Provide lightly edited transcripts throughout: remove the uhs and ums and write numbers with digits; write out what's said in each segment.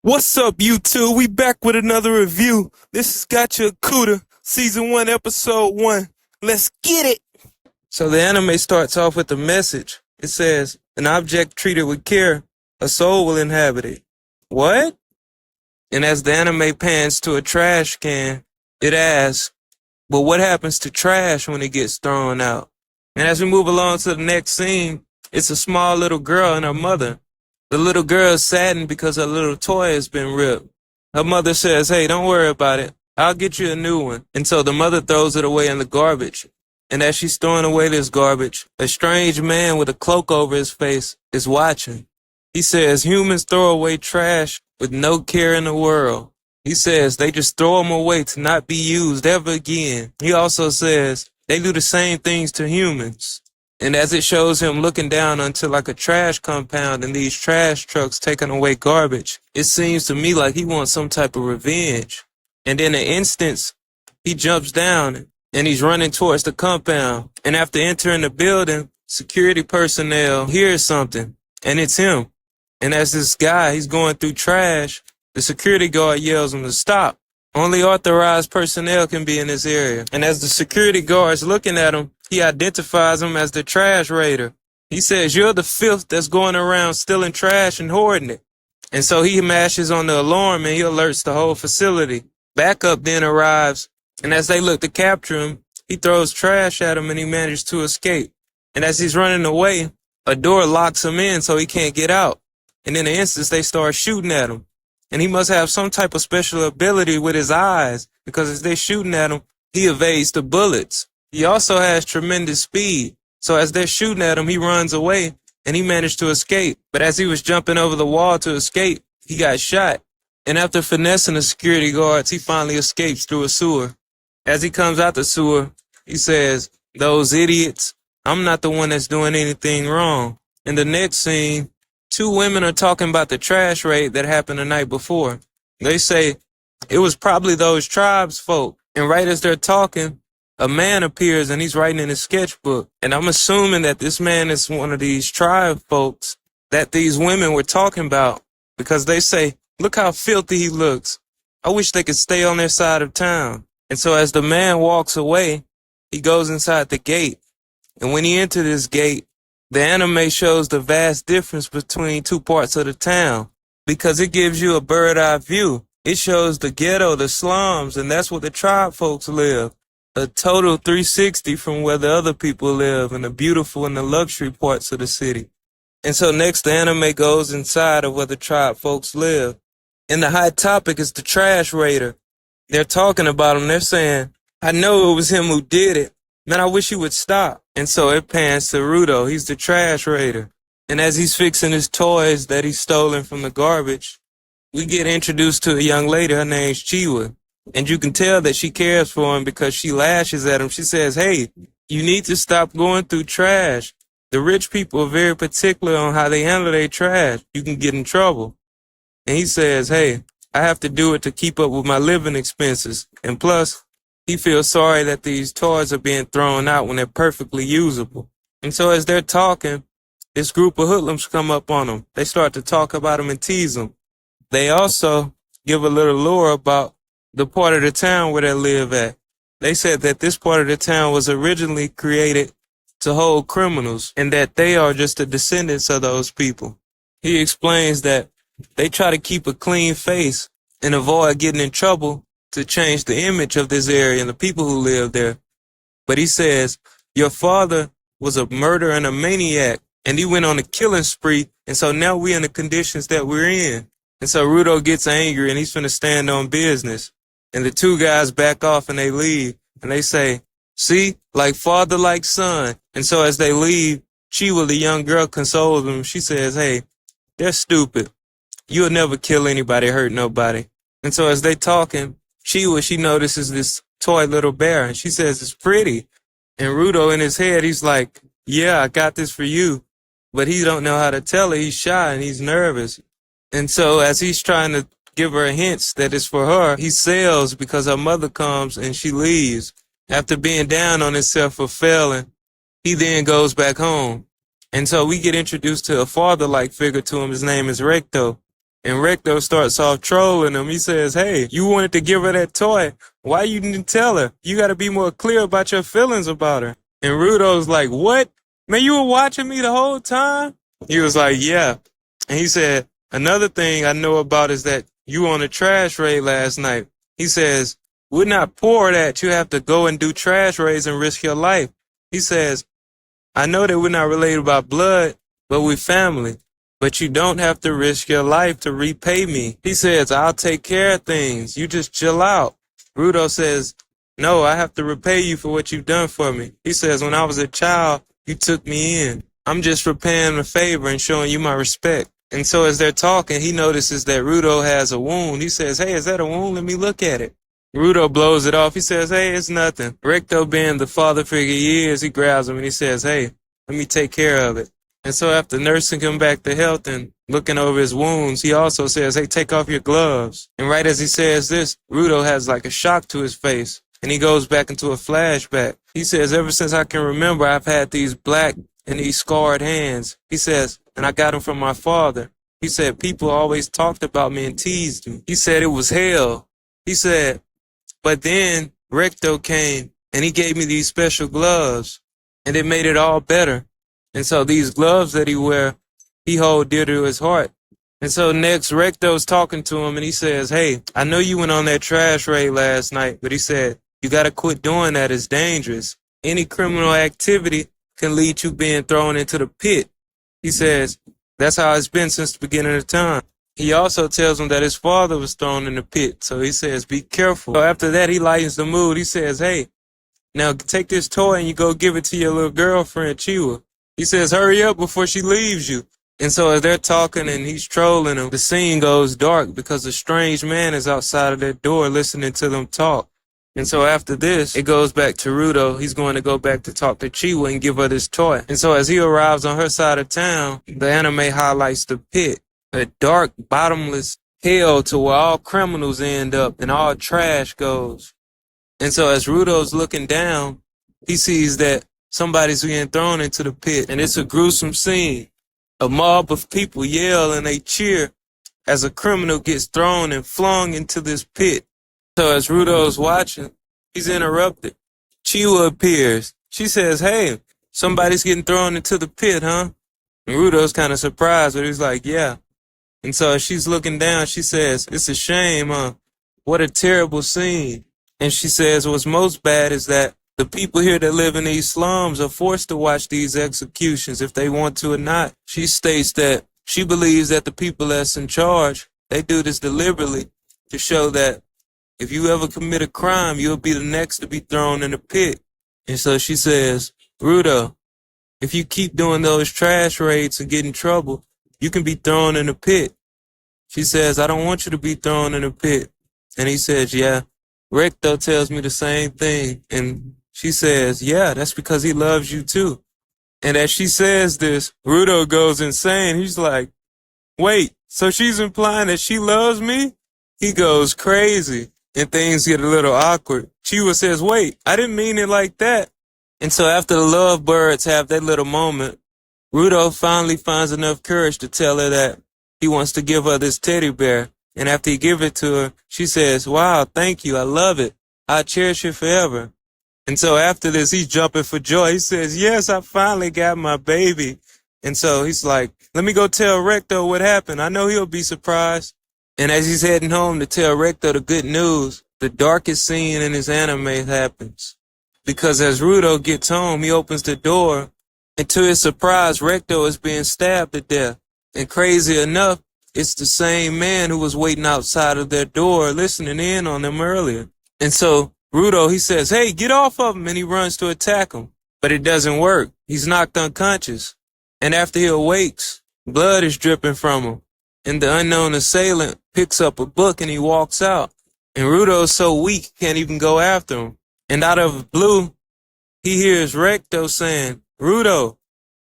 What's up, YouTube? We back with another review. This is Gachiakuta, Season 1, Episode 1. Let's get it! So the anime starts off with a message. It says, an object treated with care, a soul will inhabit it. What? And as the anime pans to a trash can, it asks, but what happens to trash when it gets thrown out? And as we move along to the next scene, it's a small little girl and her mother. The little girl is saddened because her little toy has been ripped. Her mother says, hey, don't worry about it. I'll get you a new one. And so the mother throws it away in the garbage. And as she's throwing away this garbage, a strange man with a cloak over his face is watching. He says, humans throw away trash with no care in the world. He says they just throw them away to not be used ever again. He also says they do the same things to humans. And as it shows him looking down onto like a trash compound and these trash trucks taking away garbage, it seems to me like he wants some type of revenge. And in an instance, he jumps down and he's running towards the compound. And after entering the building, security personnel hears something, and it's him. And as this guy, he's going through trash, the security guard yells him to stop. Only authorized personnel can be in this area. And as the security guard's looking at him, he identifies him as the trash raider. He says, you're the filth that's going around stealing trash and hoarding it. And so he mashes on the alarm and he alerts the whole facility. Backup then arrives, and as they look to capture him, he throws trash at him and he manages to escape. And as he's running away, a door locks him in so he can't get out. And in an instance, they start shooting at him. And he must have some type of special ability with his eyes, because as they're shooting at him, he evades the bullets. He also has tremendous speed. So as they're shooting at him, he runs away and he managed to escape. But as he was jumping over the wall to escape, he got shot. And after finessing the security guards, he finally escapes through a sewer. As he comes out the sewer, he says, those idiots, I'm not the one that's doing anything wrong. In the next scene, two women are talking about the trash raid that happened the night before. They say it was probably those tribes folk. And right as they're talking, a man appears and he's writing in his sketchbook. And I'm assuming that this man is one of these tribe folks that these women were talking about, because they say, look how filthy he looks. I wish they could stay on their side of town. And so as the man walks away, he goes inside the gate. And when he enters this gate, the anime shows the vast difference between two parts of the town, because it gives you a bird-eye view. It shows the ghetto, the slums, and that's where the tribe folks live. A total 360 from where the other people live in the beautiful and the luxury parts of the city. And so next the anime goes inside of where the tribe folks live. And the hot topic is the trash raider. They're talking about him. They're saying, I know it was him who did it. Man, I wish he would stop. And so it pans to Rudo. He's the trash raider. And as he's fixing his toys that he's stolen from the garbage, we get introduced to a young lady. Her name's Chiwa. And you can tell that she cares for him because she lashes at him. She says, hey, you need to stop going through trash. The rich people are very particular on how they handle their trash. You can get in trouble. And he says, hey, I have to do it to keep up with my living expenses. And plus, he feels sorry that these toys are being thrown out when they're perfectly usable. And so as they're talking, this group of hoodlums come up on him. They start to talk about him and tease him. They also give a little lore about the part of the town where they live at. They said that this part of the town was originally created to hold criminals and that they are just the descendants of those people. He explains that they try to keep a clean face and avoid getting in trouble to change the image of this area and the people who live there. But he says, your father was a murderer and a maniac, and he went on a killing spree, and so now we're in the conditions that we're in. And so Rudo gets angry and he's finna stand on business. And the two guys back off and they leave. And they say, see, like father, like son. And so as they leave, Chiwa, the young girl, consoles them. She says, hey, they're stupid. You'll never kill anybody, hurt nobody. And so as they talking, Chiwa, she notices this toy little bear. And she says, it's pretty. And Rudo in his head, he's like, yeah, I got this for you. But he don't know how to tell her. He's shy and he's nervous. And so as he's trying to give her hints that it's for her, he sells because her mother comes and she leaves. After being down on himself for failing, he then goes back home. And so we get introduced to a father-like figure to him. His name is Recto. And Recto starts off trolling him. He says, hey, you wanted to give her that toy. Why you didn't tell her? You got to be more clear about your feelings about her. And Rudo's like, what? Man, you were watching me the whole time? He was like, yeah. And he said, another thing I know about is that you were on a trash raid last night. He says, we're not poor that you have to go and do trash raids and risk your life. He says, I know that we're not related by blood, but we're family. But you don't have to risk your life to repay me. He says, I'll take care of things. You just chill out. Rudo says, no, I have to repay you for what you've done for me. He says, when I was a child, you took me in. I'm just repaying a favor and showing you my respect. And so as they're talking, he notices that Rudo has a wound. He says, hey, is that a wound? Let me look at it. Rudo blows it off. He says, hey, it's nothing. Recto, being the father figure he is, he grabs him and he says, hey, let me take care of it. And so after nursing him back to health and looking over his wounds, he also says, hey, take off your gloves. And right as he says this, Rudo has like a shock to his face. And he goes back into a flashback. He says, ever since I can remember, I've had these black and these scarred hands. He says, and I got them from my father. He said, people always talked about me and teased me. He said it was hell. He said, but then Recto came and he gave me these special gloves and it made it all better. And so these gloves that he wear, he hold dear to his heart. And so next Recto's talking to him and he says, hey, I know you went on that trash raid last night, but he said, you got to quit doing that. It's dangerous. Any criminal activity can lead you being thrown into the pit. He says, that's how it's been since the beginning of time. He also tells him that his father was thrown in the pit. So he says, be careful. So after that, he lightens the mood. He says, hey, now take this toy and you go give it to your little girlfriend, Chiwa. He says, hurry up before she leaves you. And so as they're talking and he's trolling them, the scene goes dark because a strange man is outside of their door listening to them talk. And so after this, it goes back to Rudo. He's going to go back to talk to Chiwa and give her this toy. And so as he arrives on her side of town, the anime highlights the pit, a dark, bottomless hell to where all criminals end up and all trash goes. And so as Rudo's looking down, he sees that somebody's being thrown into the pit, and it's a gruesome scene. A mob of people yell and they cheer as a criminal gets thrown and flung into this pit. So as Rudo's watching, he's interrupted. Chiwa appears. She says, hey, somebody's getting thrown into the pit, huh? And Rudo's kind of surprised, but he's like, yeah. And so as she's looking down, she says, it's a shame, huh? What a terrible scene. And she says, what's most bad is that the people here that live in these slums are forced to watch these executions if they want to or not. She states that she believes that the people that's in charge, they do this deliberately to show that if you ever commit a crime, you'll be the next to be thrown in the pit. And so she says, Rudo, if you keep doing those trash raids and get in trouble, you can be thrown in the pit. She says, I don't want you to be thrown in the pit. And he says, yeah. Recto tells me the same thing. And she says, yeah, that's because he loves you too. And as she says this, Rudo goes insane. He's like, wait, so she's implying that she loves me? He goes crazy and things get a little awkward. Chiwa says, wait, I didn't mean it like that. And so after the lovebirds have that little moment, Rudo finally finds enough courage to tell her that he wants to give her this teddy bear. And after he gives it to her, she says, wow, thank you, I love it. I'll cherish it forever. And so after this, he's jumping for joy. He says, yes, I finally got my baby. And so he's like, let me go tell Recto what happened. I know he'll be surprised. And as he's heading home to tell Recto the good news, the darkest scene in his anime happens. Because as Rudo gets home, he opens the door, and to his surprise, Recto is being stabbed to death. And crazy enough, it's the same man who was waiting outside of their door listening in on them earlier. And so Rudo, he says, hey, get off of him, and he runs to attack him. But it doesn't work. He's knocked unconscious. And after he awakes, blood is dripping from him. And the unknown assailant picks up a book and he walks out. And Rudo's so weak he can't even go after him. And out of blue, he hears Recto saying, Rudo,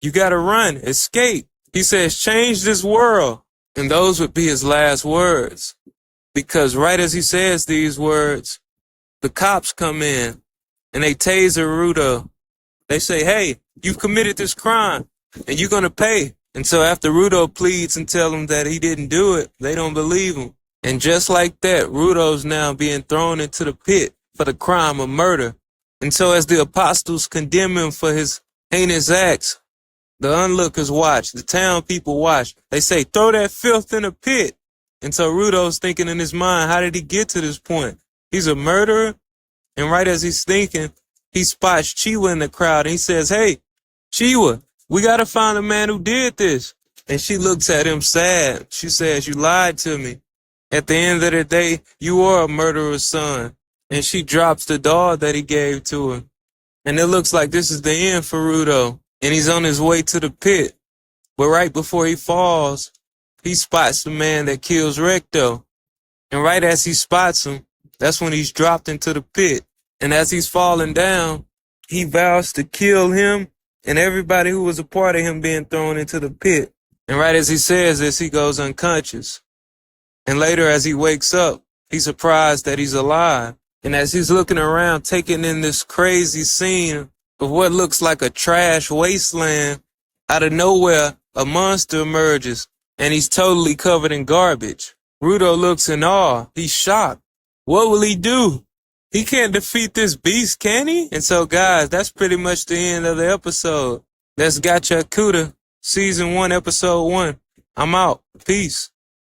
you gotta run, escape. He says, change this world. And those would be his last words. Because right as he says these words, the cops come in and they taser Rudo. They say, hey, you've committed this crime and you're going to pay. And so after Rudo pleads and tell him that he didn't do it, they don't believe him. And just like that, Rudo's now being thrown into the pit for the crime of murder. And so as the apostles condemn him for his heinous acts, the onlookers watch, the town people watch. They say, throw that filth in a pit. And so Rudo's thinking in his mind, how did he get to this point? He's a murderer. And right as he's thinking, he spots Chiwa in the crowd and he says, hey, Chiwa, we got to find the man who did this. And she looks at him sad. She says, you lied to me. At the end of the day, you are a murderer's son. And she drops the doll that he gave to her. And it looks like this is the end for Rudo. And he's on his way to the pit. But right before he falls, he spots the man that kills Recto. And right as he spots him, that's when he's dropped into the pit. And as he's falling down, he vows to kill him and everybody who was a part of him being thrown into the pit. And right as he says this, he goes unconscious. And later as he wakes up, he's surprised that he's alive. And as he's looking around, taking in this crazy scene of what looks like a trash wasteland, out of nowhere, a monster emerges, and he's totally covered in garbage. Rudo looks in awe. He's shocked. What will he do? He can't defeat this beast, can he? And so, guys, that's pretty much the end of the episode. That's Gachiakuta, Season 1, Episode 1. I'm out. Peace.